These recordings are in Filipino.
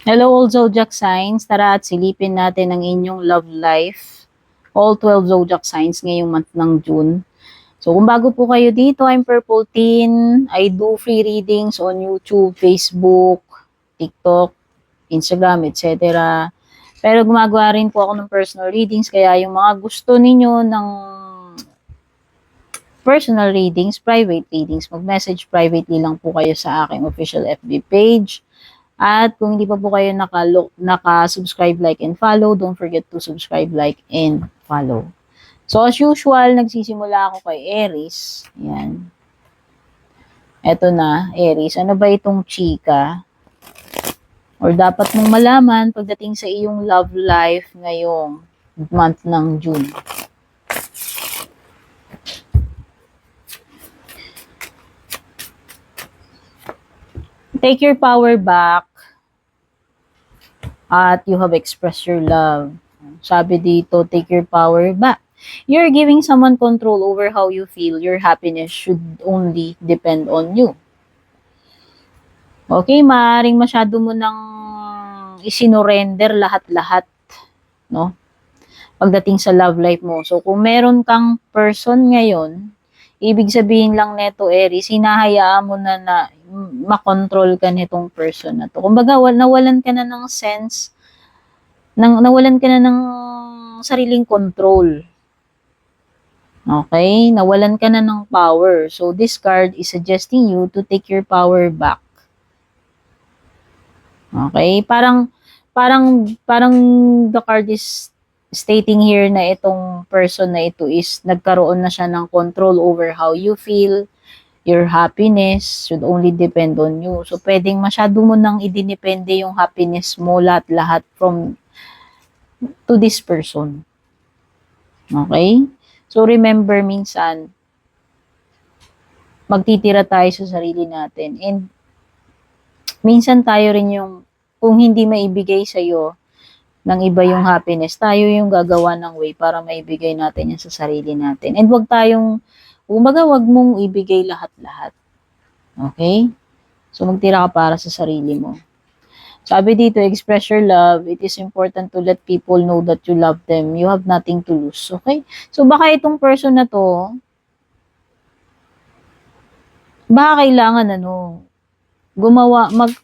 Hello all zodiac signs, tara at silipin natin ang inyong love life. All 12 zodiac signs ngayong month ng June. So kung bago po kayo dito, I'm Purple Teen. I do free readings on YouTube, Facebook, TikTok, Instagram, etc. Pero gumagawa rin po ako ng personal readings, kaya yung mga gusto ninyo ng personal readings, private readings, mag-message privately lang po kayo sa aking official FB page. At kung hindi pa po kayo naka-subscribe, like, and follow, don't forget to subscribe, like, and follow. So, as usual, nagsisimula ako kay Aries. Yan. Eto na, Aries. Ano ba itong chika? Or dapat mong malaman pagdating sa iyong love life ngayong month ng June. Take your power back at you have expressed your love. Sabi dito, take your power back. You're giving someone control over how you feel. Your happiness should only depend on you. Okay, maaaring masyado mo nang isinorender lahat-lahat, no? Pagdating sa love life mo. So, kung meron kang person ngayon, ibig sabihin lang neto, Aries, hinahayaan mo na makontrol ka nitong person na to. Kumbaga, nawalan ka na ng sense, nawalan ka na ng sariling control. Okay? Nawalan ka na ng power. So, this card is suggesting you to take your power back. Okay? Parang the card is stating here na itong person na ito is nagkaroon na siya ng control over how you feel. Your happiness should only depend on you. So, pwedeng masyado mo nang idinepende yung happiness mo lahat-lahat to this person. Okay? So, remember, minsan, magtitira tayo sa sarili natin. And, minsan tayo rin yung, kung hindi maibigay sa'yo ng iba yung happiness, tayo yung gagawa ng way para maibigay natin yan sa sarili natin. And wag mong ibigay lahat-lahat. Okay? So, magtira ka para sa sarili mo. Sabi dito, express your love. It is important to let people know that you love them. You have nothing to lose. Okay? So, baka itong person na to, baka kailangan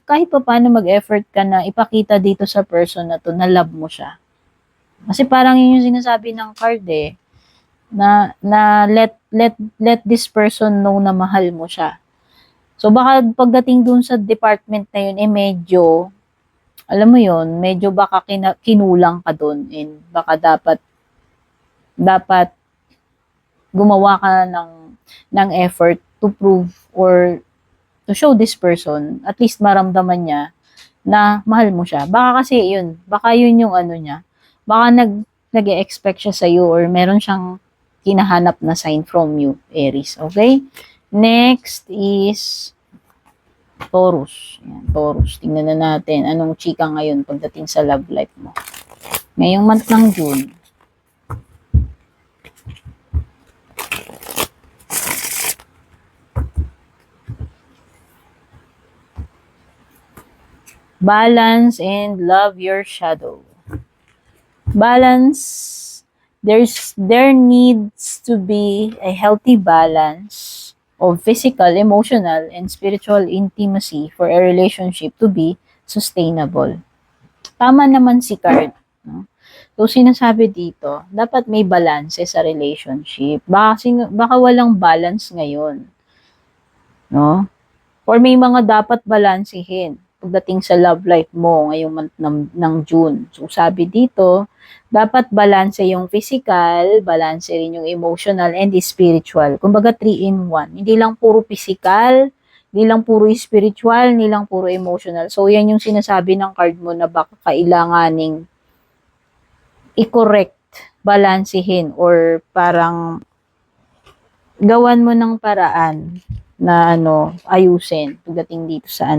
kahit pa paano mag-effort ka na ipakita dito sa person na to na love mo siya. Kasi parang yun yung sinasabi ng card na let this person know na mahal mo siya. So baka pagdating dun sa department na yun, medyo, alam mo yun, medyo baka kinulang ka dun, and baka dapat gumawa ka ng effort to prove or to show this person, at least maramdaman niya na mahal mo siya. Baka yun yung niya. Baka nag-expect siya sa iyo or meron siyang hinahanap na sign from you, Aries. Okay? Next is Taurus. Ayan, Taurus. Tingnan na natin anong chika ngayon pagdating sa love life mo. Ngayong month ng June. Balance and love your shadow. Balance. There needs to be a healthy balance of physical, emotional, and spiritual intimacy for a relationship to be sustainable. Tama naman si card. No? So, sinasabi dito, dapat may balance sa relationship. Baka walang balance ngayon. No? Or may mga dapat balansehin pagdating sa love life mo ngayong month ng June. So, sabi dito, dapat balanse yung physical, balanse rin yung emotional and spiritual. Kumbaga 3-in-1. Hindi lang puro physical, hindi lang puro spiritual, hindi lang puro emotional. So, yan yung sinasabi ng card mo na baka kailanganing i-correct, balansehin, or parang gawan mo ng paraan na ayusin pagdating dito sa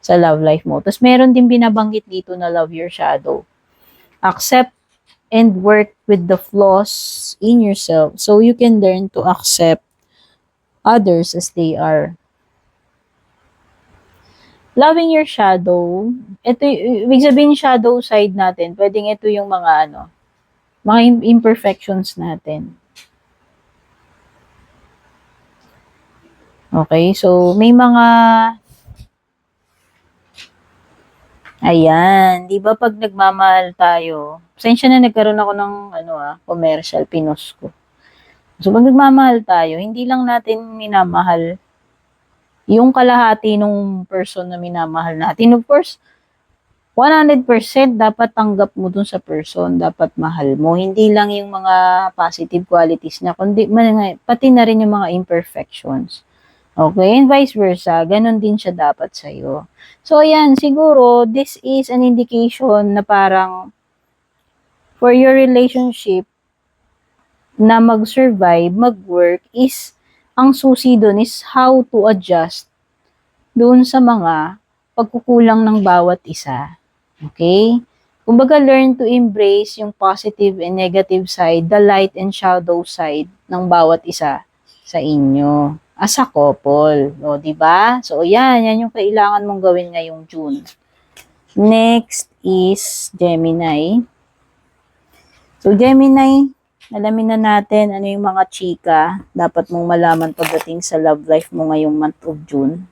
sa love life mo. Tapos meron din binabanggit dito na love your shadow. Accept and work with the flaws in yourself so you can learn to accept others as they are. Loving your shadow, ito, ibig sabihin shadow side natin, pwedeng ito yung mga mga imperfections natin. Okay, so may mga, ayan, di ba pag nagmamahal tayo, pasensya na nagkaroon ako ng commercial, pinos ko. So pag nagmamahal tayo, hindi lang natin minamahal yung kalahati nung person na minamahal natin. Of course, 100% dapat tanggap mo dun sa person, dapat mahal mo. Hindi lang yung mga positive qualities niya, kundi pati na rin yung mga imperfections. Okay, and vice versa, ganun din siya dapat sa'yo. So, ayan, siguro, this is an indication na parang for your relationship na mag-survive, mag-work, is ang susi dun is how to adjust doon sa mga pagkukulang ng bawat isa. Okay? Kumbaga, learn to embrace yung positive and negative side, the light and shadow side ng bawat isa sa inyo as a couple. O, di ba? So, yan yung kailangan mong gawin ngayong June. Next is Gemini. So, Gemini, alamin na natin ano yung mga chika dapat mong malaman pagdating sa love life mo ngayong month of June.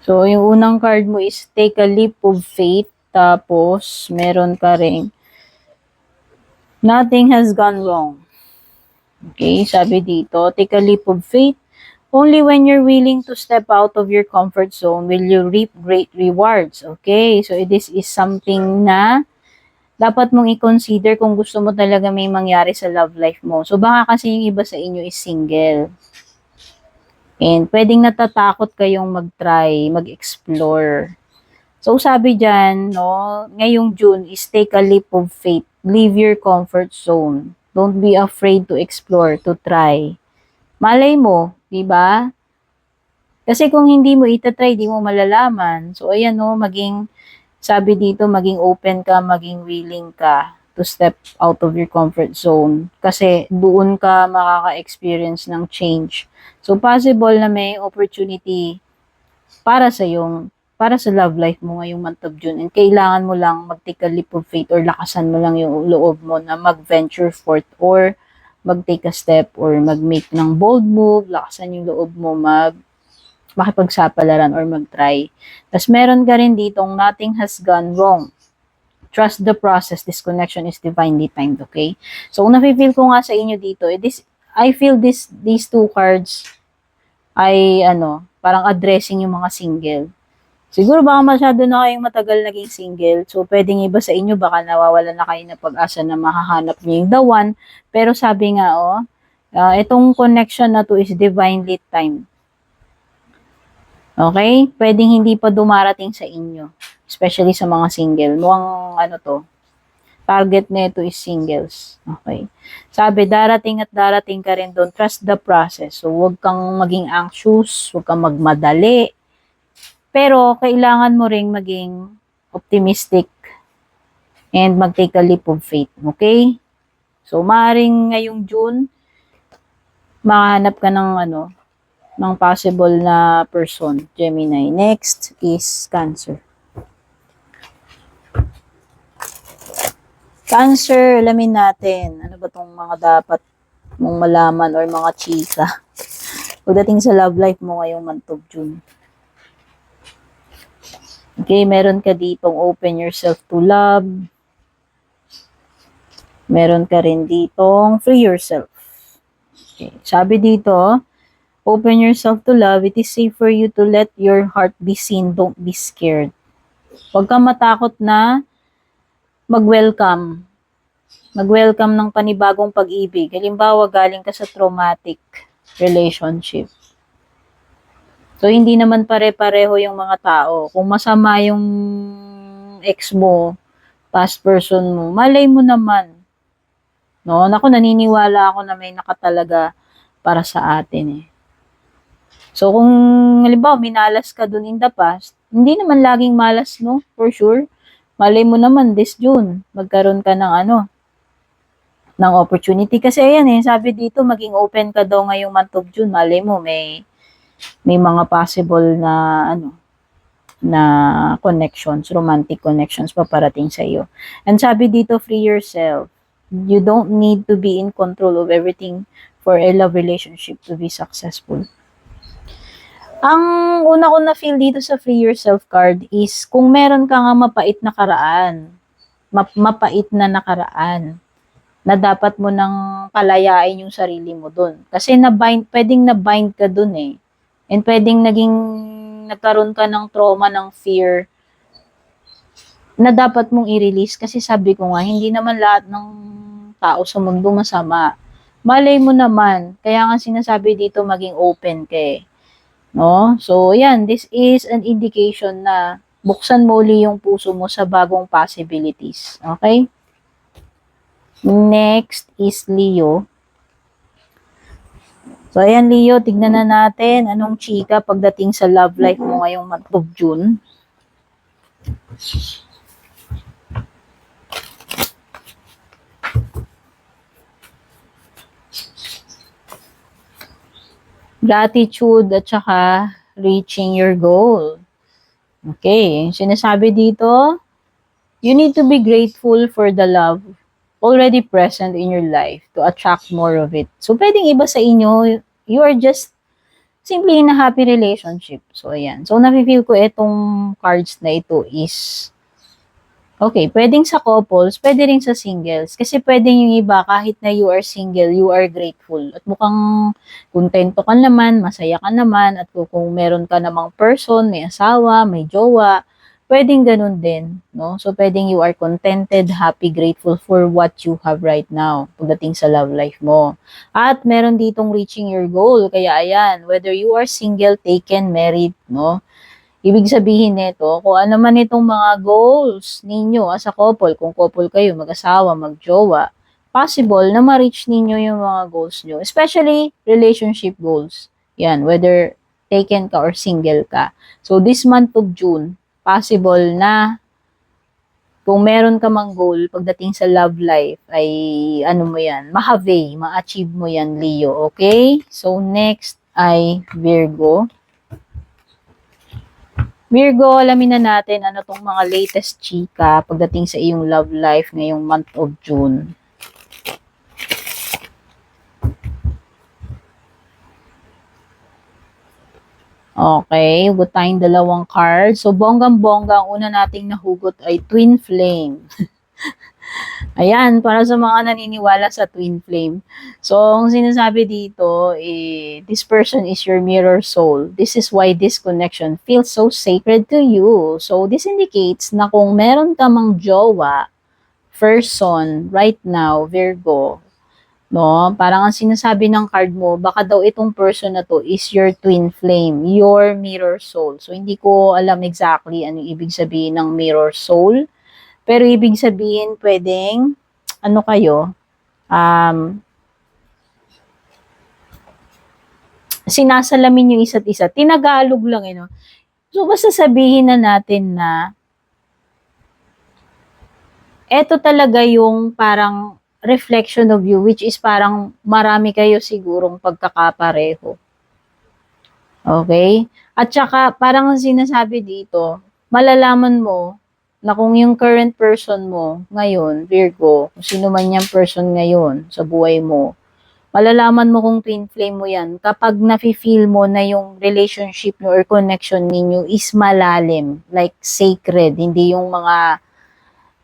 So, yung unang card mo is take a leap of faith. Tapos, meron ka ring nothing has gone wrong. Okay, sabi dito, take a leap of faith. Only when you're willing to step out of your comfort zone will you reap great rewards. Okay, so this is something na dapat mong i-consider kung gusto mo talaga may mangyari sa love life mo. So, baka kasi yung iba sa inyo is single. And pwedeng natatakot kayong mag-try, mag-explore. So, sabi dyan, no, ngayong June is take a leap of faith. Leave your comfort zone. Don't be afraid to explore, to try. Malay mo, di ba? Kasi kung hindi mo itatry, di mo malalaman. So, ayan, no, sabi dito, maging open ka, maging willing ka to step out of your comfort zone. Kasi doon ka makaka-experience ng change. So, possible na may opportunity para sa love life mo ngayong month of June. And kailangan mo lang mag-take a leap of faith or lakasan mo lang yung loob mo na mag-venture forth or mag-take a step or mag-make ng bold move, lakasan yung loob mo makipagsapalaran or mag-try. Tapos meron ka rin ditong nothing has gone wrong. Trust the process. This connection is divinely timed, okay? So, kung nafe-feel ko nga sa inyo dito, I feel these two cards ay parang addressing yung mga single. Siguro baka masyado na kayong matagal naging single. So, pwedeng iba sa inyo, baka nawawalan na kayo ng pag-asa na mahahanap niyo yung the one. Pero sabi nga, itong connection na to is divinely timed. Okay? Pwedeng hindi pa dumarating sa inyo. Especially sa mga single. Mukhang target nito is singles. Okay? Sabi, darating at darating ka rin doon. Trust the process. So, huwag kang maging anxious, huwag kang magmadali. Pero, kailangan mo ring maging optimistic and mag-take a leap of faith. Okay? So, maaaring ngayong June, makahanap ka ng possible na person, Gemini. Next is Cancer. Cancer, alamin natin. Ano ba tong mga dapat mong malaman or mga chika pagdating sa love life mo ngayong month of June. Okay, meron ka ditong open yourself to love. Meron ka rin ditong free yourself. Okay, sabi dito, open yourself to love. It is safe for you to let your heart be seen. Don't be scared. Huwag kang matakot na mag-welcome. Mag-welcome ng panibagong pag-ibig. Halimbawa, galing ka sa traumatic relationship. So, hindi naman pare-pareho yung mga tao. Kung masama yung ex mo, past person mo, malay mo naman. No? Naku, naniniwala ako na may nakatalaga para sa atin eh. So, kung halimbawa, minalas ka dun in the past, hindi naman laging malas, no? For sure. Malay mo naman, this June, magkaroon ka ng ng opportunity. Kasi ayan sabi dito, maging open ka daw ngayong month of June. Malay mo, may mga possible na, na connections, romantic connections pa parating sa iyo. And sabi dito, free yourself. You don't need to be in control of everything for a love relationship to be successful. Ang una ko na feel dito sa free yourself card is kung meron ka nga mapait na karaan, mapait na nakaraan, na dapat mo nang palayain yung sarili mo dun. Kasi pwedeng na-bind ka dun eh. And pwedeng nagkaroon ka ng trauma, ng fear, na dapat mong i-release. Kasi sabi ko nga, hindi naman lahat ng tao sa mundo masama. Malay mo naman. Kaya nga sinasabi dito, maging open ka eh. No? So, yan. This is an indication na buksan mo uli yung puso mo sa bagong possibilities. Okay? Next is Leo. So, ayan Leo, tignan na natin anong chika pagdating sa love life mo ngayong month of June. Gratitude at saka reaching your goal. Okay, sinasabi dito, you need to be grateful for the love already present in your life to attract more of it. So, pwedeng iba sa inyo, you are just simply in a happy relationship. So, ayan. So, nafe-feel ko itong cards na ito is okay, pwedeng sa couples, pwede rin sa singles. Kasi pwedeng yung iba, kahit na you are single, you are grateful. At mukhang kontento ka naman, masaya ka naman, at kung meron ka namang person, may asawa, may jowa, pwedeng ganun din, no? So, pwedeng you are contented, happy, grateful for what you have right now, pagdating sa love life mo. At meron ditong reaching your goal. Kaya ayan, whether you are single, taken, married, no? Ibig sabihin nito, kung ano man itong mga goals ninyo as a couple, kung couple kayo, mag-asawa, mag-jowa, possible na ma-reach ninyo yung mga goals nyo. Especially, relationship goals. Yan, whether taken ka or single ka. So, this month of June, possible na kung meron ka mang goal pagdating sa love life, ay ano mo yan, ma-achieve mo yan, Leo. Okay? So, next ay Virgo. Virgo, alamin na natin ano tong mga latest chika pagdating sa iyong love life ngayong month of June. Okay, hugot tayong dalawang card. So, bonggang-bongga, ang una nating nahugot ay Twin Flame. Ayan, para sa mga naniniwala sa twin flame. So, ang sinasabi dito, this person is your mirror soul. This is why this connection feels so sacred to you. So, this indicates na kung meron ka mang jowa, person, right now, Virgo, no? Parang ang sinasabi ng card mo, baka daw itong person na to is your twin flame, your mirror soul. So, hindi ko alam exactly ano ibig sabihin ng mirror soul. Pero ibig sabihin, pwedeng, ano kayo, sinasalamin yung isa't isa. Tinagalog lang, no? So, basta sabihin na natin na, eto talaga yung parang reflection of you, which is parang marami kayo sigurong pagkakapareho. Okay? At saka, parang sinasabi dito, malalaman mo, na kung yung current person mo ngayon, Virgo, kung sino man yung person ngayon sa buhay mo, malalaman mo kung twin flame mo yan kapag nafe-feel mo na yung relationship nyo or connection ninyo is malalim, like sacred, hindi yung mga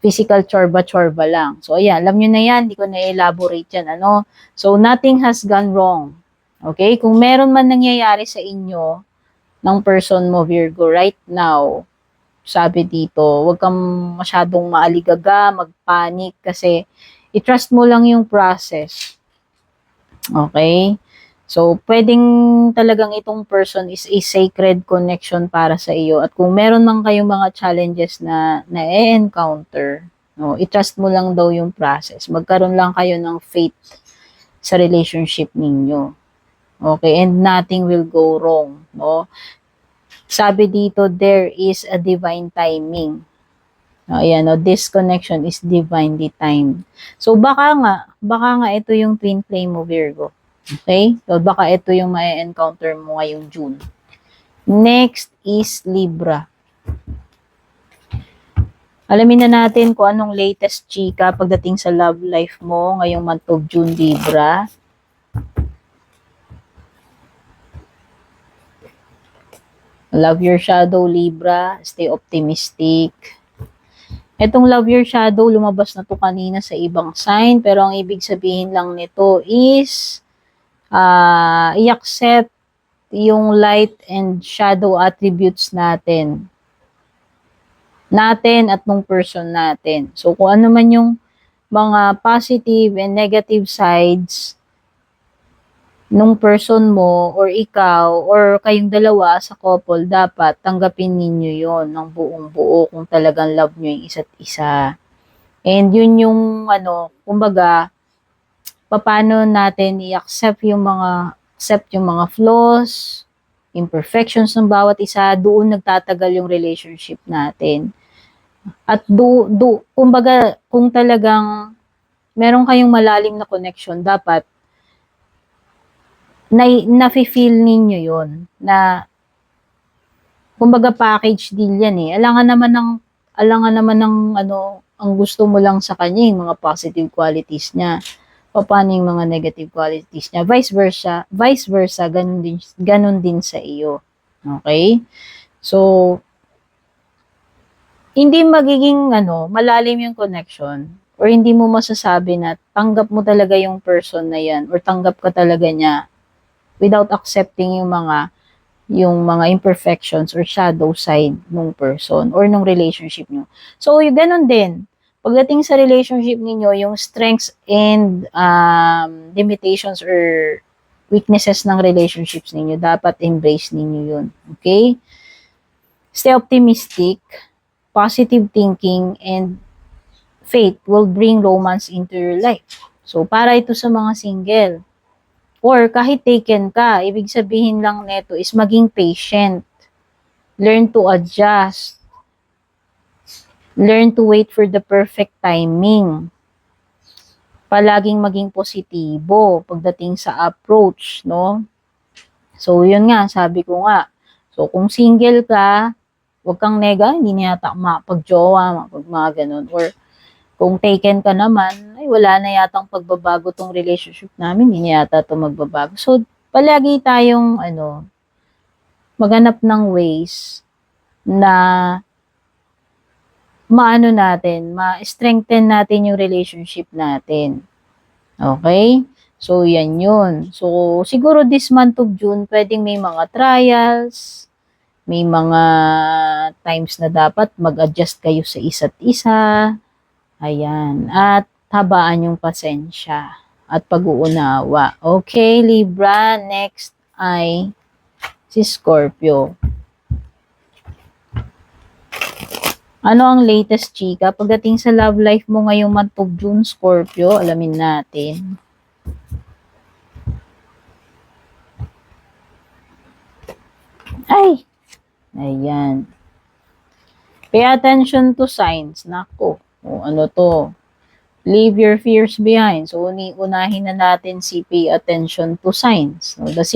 physical chorba-chorba lang. So, ayan, alam nyo na yan, hindi ko na-elaborate yan, ano? So, nothing has gone wrong. Okay? Kung meron man nangyayari sa inyo ng person mo, Virgo, right now, sabi dito, huwag kang masyadong maaligaga, magpanik, kasi i-trust mo lang yung process. Okay? So, pwedeng talagang itong person is a sacred connection para sa iyo. At kung meron man kayong mga challenges na na-encounter, no, i-trust mo lang daw yung process. Magkaroon lang kayo ng faith sa relationship ninyo. Okay? And nothing will go wrong. No? Sabi dito, there is a divine timing. Ayan, this connection is divinely timed. So, baka nga ito yung twin flame mo, Virgo. Okay? So, baka ito yung ma-encounter mo ngayong June. Next is Libra. Alamin na natin kung anong latest chika pagdating sa love life mo ngayong month of June, Libra. Love your shadow, Libra. Stay optimistic. Etong love your shadow, lumabas na to kanina sa ibang sign, pero ang ibig sabihin lang nito is i-accept yung light and shadow attributes natin at nung person natin. So, kung ano man yung mga positive and negative sides nung person mo or ikaw or kayong dalawa sa couple, dapat tanggapin ninyo yon ng buong buo kung talagang love nyo yung isa't isa. And yun yung kumbaga, paano natin i-accept yung mga flaws, imperfections ng bawat isa, doon nagtatagal yung relationship natin. At kumbaga, kung talagang meron kayong malalim na connection, dapat nafe-feel ninyo yon na kumbaga package deal yan eh. Alangan naman ng ang gusto mo lang sa kanya yung mga positive qualities niya. Paano yung mga negative qualities niya? Vice versa, ganun din sa iyo. Okay? So, hindi magiging malalim yung connection or hindi mo masasabi na tanggap mo talaga yung person na yan or tanggap ka talaga niya without accepting yung mga imperfections or shadow side ng person or ng relationship nyo. So, yung ganun din. Pagdating sa relationship niyo, yung strengths and limitations or weaknesses ng relationships ninyo, dapat embrace ninyo yun. Okay? Stay optimistic. Positive thinking and faith will bring romance into your life. So, para ito sa mga single. Or kahit taken ka, ibig sabihin lang neto is maging patient. Learn to adjust. Learn to wait for the perfect timing. Palaging maging positibo pagdating sa approach, no? So, yun nga, sabi ko nga. So, kung single ka, huwag kang nega, hindi niya yata mapag-jowa, mga ganun. Or kung taken ka naman, ay wala na yatang pagbabago tong relationship namin, hindi niya yata ito magbabago. So, palagi tayong maghanap ng ways na ma-strengthen natin yung relationship natin. Okay? So, yan yun. So, siguro this month of June, pwedeng may mga trials, may mga times na dapat mag-adjust kayo sa isa't isa. Ayan. At habaan yung pasensya at pag-uunawa. Okay, Libra. Next ay si Scorpio. Ano ang latest, chika? Pagdating sa love life mo ngayong month of June, Scorpio, alamin natin. Ay! Ayan. Pay attention to signs. Nako. O ano to? Leave your fears behind. So, unahin na natin si pay attention to signs. So, the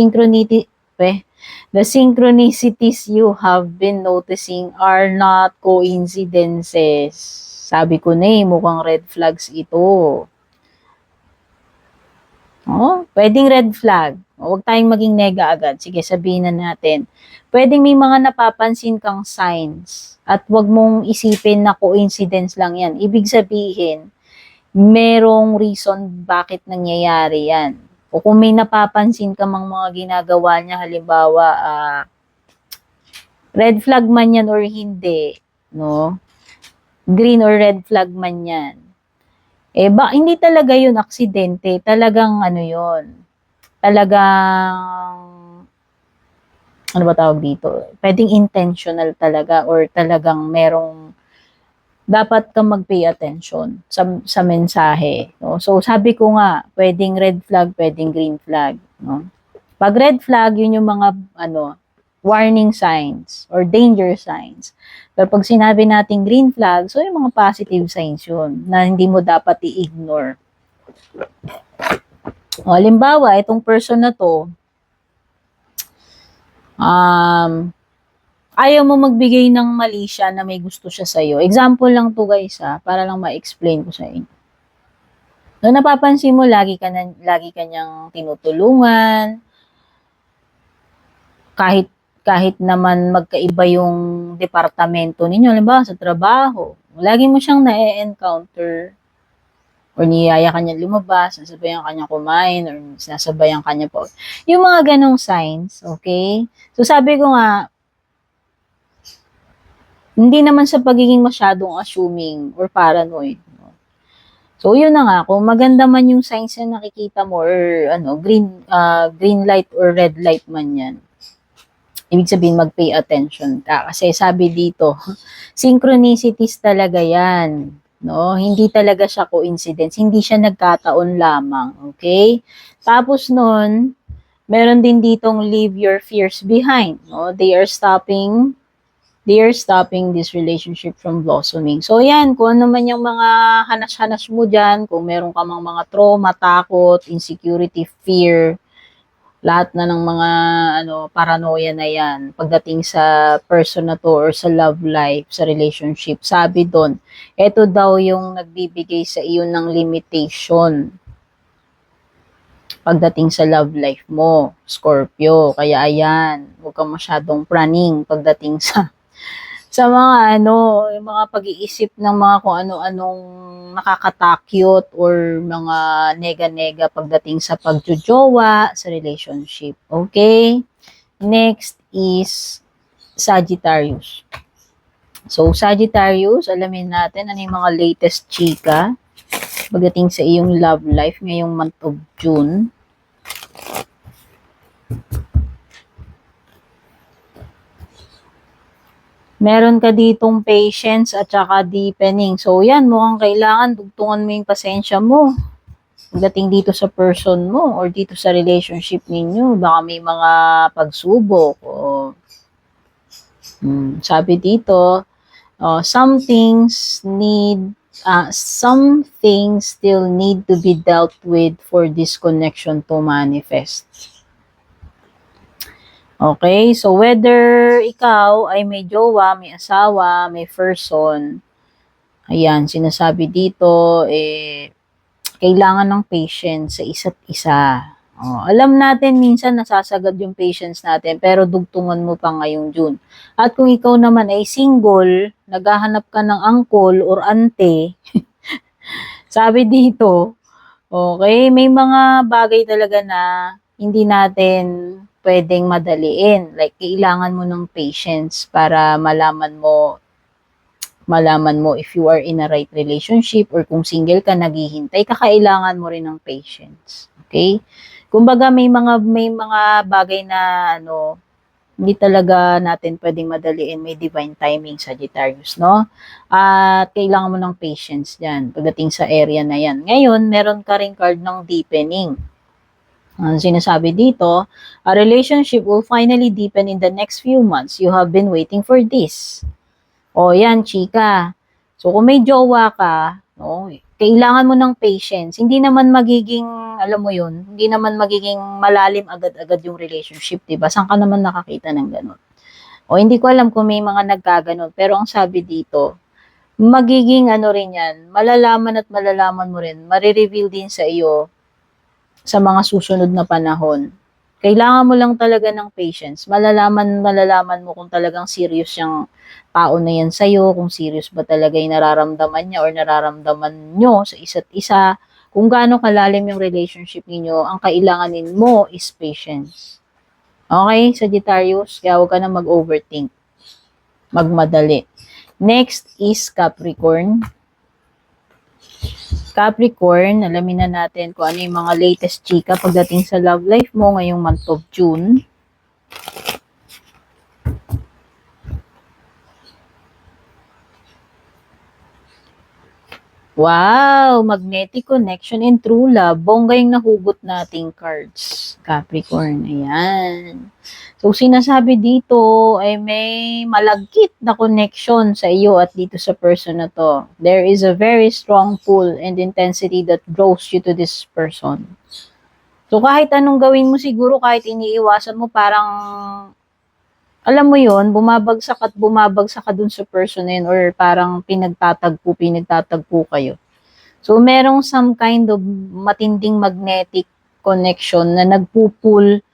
synchronicities you have been noticing are not coincidences. Sabi ko na mukhang red flags ito. Pwedeng red flag. Huwag tayong maging nega agad. Sige, sabihin na natin. Pwedeng may mga napapansin kang signs at huwag mong isipin na coincidence lang yan. Ibig sabihin, merong reason bakit nangyayari yan. O kung may napapansin ka mang mga ginagawa niya, halimbawa, red flag man yan or hindi, no? Green or red flag man yan. Hindi talaga yun aksidente. Talagang yun. Talagang, ano ba tawag dito? Pwedeng intentional talaga or talagang merong dapat kang mag-pay attention sa mensahe. No? So, sabi ko nga, pwedeng red flag, pwedeng green flag. No? Pag red flag, yun yung mga, warning signs or danger signs. Pero pag sinabi natin green flag, so yung mga positive signs yun na hindi mo dapat i-ignore. O, halimbawa, itong person na to, ayaw mo magbigay ng mali siya na may gusto siya sa'yo. Example lang to guys para lang ma-explain ko sa inyo. No, napapansin mo, lagi ka niyang tinutulungan, kahit naman magkaiba yung departamento ninyo, halimbawa sa trabaho, lagi mo siyang na-encounter or niyaya ka niya lumabas, nasabayan ka niya kumain, or nasabayan ka niya po. Yung mga ganong signs, okay? So sabi ko nga, hindi naman sa pagiging masyadong assuming or paranoid. So, yun na nga, kung maganda man yung signs na nakikita mo or green light or red light man yan, ibig sabihin mag-pay attention ka. Kasi sabi dito, synchronicities talaga yan. No? Hindi talaga siya coincidence. Hindi siya nagkataon lamang. Okay? Tapos nun, meron din ditong leave your fears behind. No? They are stopping this relationship from blossoming. So, yan, kung ano man yung mga hanas-hanas mo dyan, kung meron ka mga trauma, takot, insecurity, fear, lahat na ng mga paranoia na yan, pagdating sa person na to or sa love life, sa relationship, sabi doon, eto daw yung nagbibigay sa iyo ng limitation pagdating sa love life mo, Scorpio. Kaya ayan, huwag ka masyadong praning pagdating sa mga yung mga pag-iisip ng mga kung ano-anong nakakatakyot or mga nega-nega pagdating sa pagjojowa, sa relationship. Okay? Next is Sagittarius. So, Sagittarius, alamin natin ano yung mga latest chika pagdating sa iyong love life ngayong month of June. Meron ka ditong patience at saka deepening. So, yan, mukhang kailangan dugtungan mo yung pasensya mo. Pagdating dito sa person mo or dito sa relationship ninyo, baka may mga pagsubok. Sabi dito, some things still need to be dealt with for this connection to manifest. Okay, so whether ikaw ay may jowa, may asawa, may person, ayan, sinasabi dito, kailangan ng patience sa isa't isa. Alam natin minsan nasasagad yung patience natin, pero dugtungan mo pa ngayong June. At kung ikaw naman ay single, naghahanap ka ng uncle or ante, sabi dito, okay, may mga bagay talaga na hindi natin pwedeng madaliin. Like, kailangan mo ng patience para malaman mo if you are in a right relationship or kung single ka, naghihintay ka, kailangan mo rin ng patience. Okay? Kumbaga, may mga bagay na hindi talaga natin pwedeng madaliin. May divine timing, Sagittarius, no? At kailangan mo ng patience dyan pagdating sa area na yan. Ngayon, meron ka rin card ng deepening. Ang sinasabi dito, a relationship will finally deepen in the next few months. You have been waiting for this. O yan, chika. So kung may jowa ka, kailangan mo ng patience. Hindi naman magiging, alam mo yun, hindi naman magiging malalim agad-agad yung relationship, diba? Saan ka naman nakakita ng ganun? O hindi ko alam kung may mga nagkaganon. Pero ang sabi dito, magiging rin yan, malalaman mo rin, marireveal din sa iyo sa mga susunod na panahon. Kailangan mo lang talaga ng patience. Malalaman mo kung talagang serious yung tao na yan sa'yo, kung serious ba talaga yung nararamdaman niya or nararamdaman nyo sa isa't isa, kung gaano kalalim yung relationship niyo, ang kailanganin mo is patience. Okay, Sagittarius? Kaya huwag ka na mag-overthink. Magmadali. Next is Capricorn. Capricorn, alamin na natin kung ano yung mga latest chika pagdating sa love life mo ngayong month of June. Wow! Magnetic connection and true love. Bongga yung nahugot nating cards. Capricorn. Ayan. So, sinasabi dito ay may malagkit na connection sa iyo at dito sa person na to. There is a very strong pull and intensity that draws you to this person. So, kahit anong gawin mo siguro, kahit iniiwasan mo, parang alam mo yon, bumabagsak ka dun sa person na yun, or parang pinagtatagpo kayo. So, merong some kind of matinding magnetic connection na nagpupul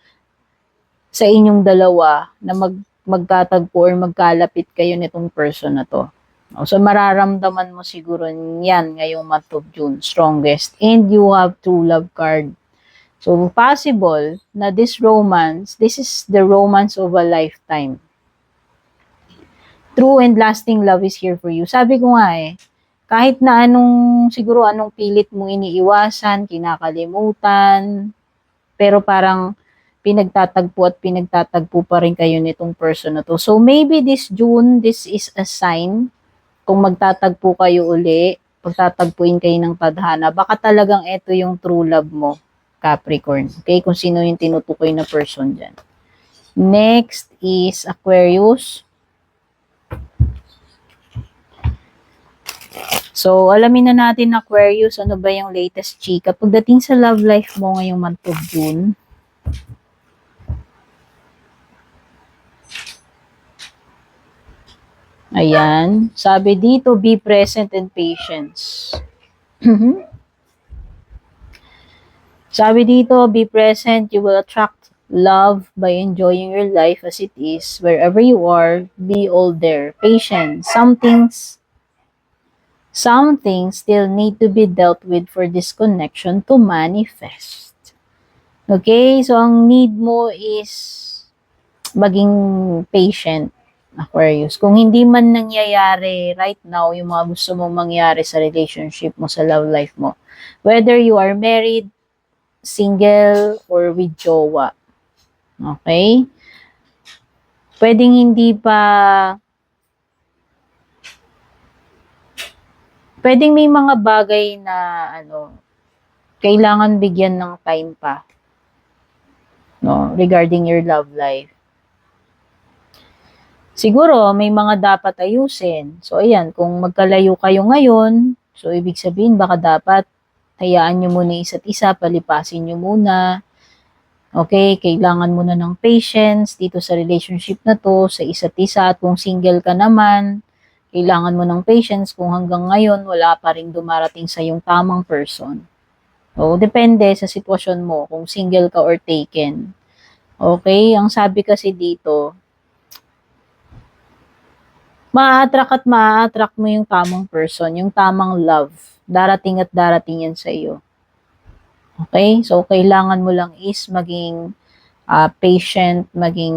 sa inyong dalawa na magkatagpo or magkalapit kayo nitong person na to. So, mararamdaman mo siguro yan ngayong month of June, strongest. And you have true love card. So, possible na this is the romance of a lifetime. True and lasting love is here for you. Sabi ko nga kahit na anong pilit mo iniiwasan, kinakalimutan, pero parang pinagtatagpo pa rin kayo nitong person na to. So, maybe this June, this is a sign kung magtatagpo kayo uli, pagtatagpuin kayo ng tadhana, baka talagang ito yung true love mo, Capricorn. Okay? Kung sino yung tinutukoy na person dyan. Next is Aquarius. So, alamin na natin, Aquarius, ano ba yung latest chika pagdating sa love life mo ngayong month of June. Ayan. Sabi dito, be present and patience. Sabi dito, be present, you will attract love by enjoying your life as it is. Wherever you are, be all there. Patient. Some things still need to be dealt with for this connection to manifest. Okay? So, ang need mo is maging patient, Aquarius. Kung hindi man nangyayari right now, yung mga gusto mong mangyari sa relationship mo, sa love life mo, whether you are married, single, or with jowa. Okay? Pwedeng may mga bagay na kailangan bigyan ng time pa, no, regarding your love life. Siguro may mga dapat ayusin. So ayan, kung magkalayo kayo ngayon, so ibig sabihin baka dapat hayaan nyo muna isa't isa, palipasin nyo muna. Okay, kailangan muna ng patience dito sa relationship na to, sa isa't isa. At kung single ka naman, kailangan mo ng patience kung hanggang ngayon wala pa rin dumarating sa yung tamang person. O, depende sa sitwasyon mo, kung single ka or taken. Okay, ang sabi kasi dito, ma-attract mo yung tamang person, yung tamang love. Darating at darating yan sa iyo. Okay, so kailangan mo lang is maging patient, maging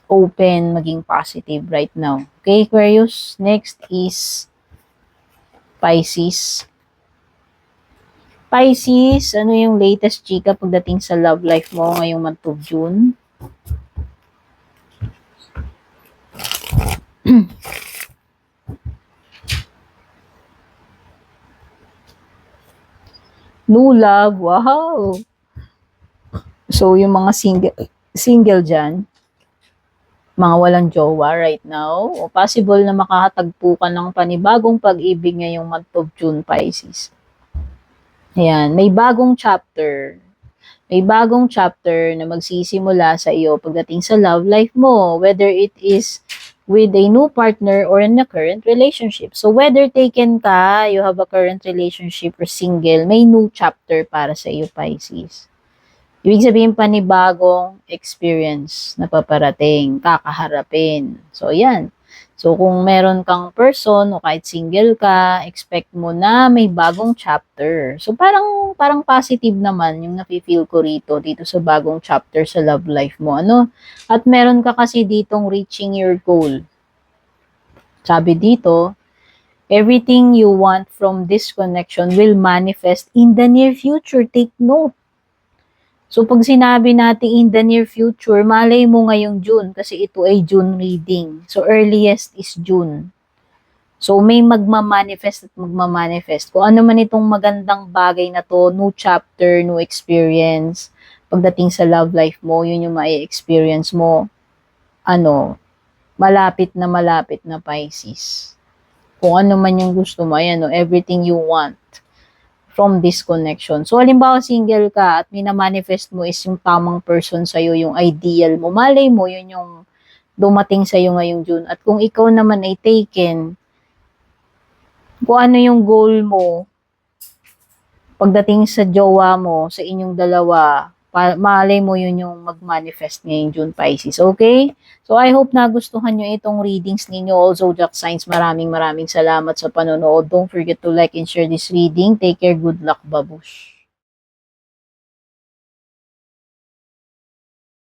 open, maging positive right now. Okay, Aquarius? Next is Pisces. Pisces, ano yung latest chika pagdating sa love life mo ngayong month of June? New love, wow! So, yung mga single dyan, mga walang jowa right now, o possible na makakatagpo ka ng panibagong pag-ibig ngayong month of June, Pisces. Ayan, may bagong chapter. May bagong chapter na magsisimula sa iyo pagdating sa love life mo, whether it is with a new partner or in a current relationship. So, whether taken ka, you have a current relationship or single, may new chapter para sa iyo, Pisces. Ibig sabihin panibagong experience na paparating, kakaharapin. So, yan. So, kung meron kang person o kahit single ka, expect mo na may bagong chapter. So, parang positive naman yung nafe-feel ko dito sa bagong chapter sa love life mo. At meron ka kasi ditong reaching your goal. Sabi dito, everything you want from this connection will manifest in the near future. Take note. So, pag sinabi natin in the near future, malay mo ngayong June kasi ito ay June reading. So, earliest is June. So, may magmamanifest at magmamanifest. Kung ano man itong magandang bagay na to, new chapter, new experience, pagdating sa love life mo, yun yung ma-experience mo, malapit na Pisces. Kung ano man yung gusto mo, ayan o, everything you want from this connection. So, halimbawa single ka at minamanifest mo is yung tamang person sa'yo, yung ideal mo. Malay mo, yun yung dumating sa'yo ngayong June. At kung ikaw naman ay taken, kung ano yung goal mo, pagdating sa jowa mo, sa inyong dalawa, malay mo yun yung mag-manifest ngayong June, Pisces. Okay? So, I hope nagustuhan nyo itong readings ninyo. All zodiac signs, maraming salamat sa panonood. Don't forget to like and share this reading. Take care. Good luck, babush.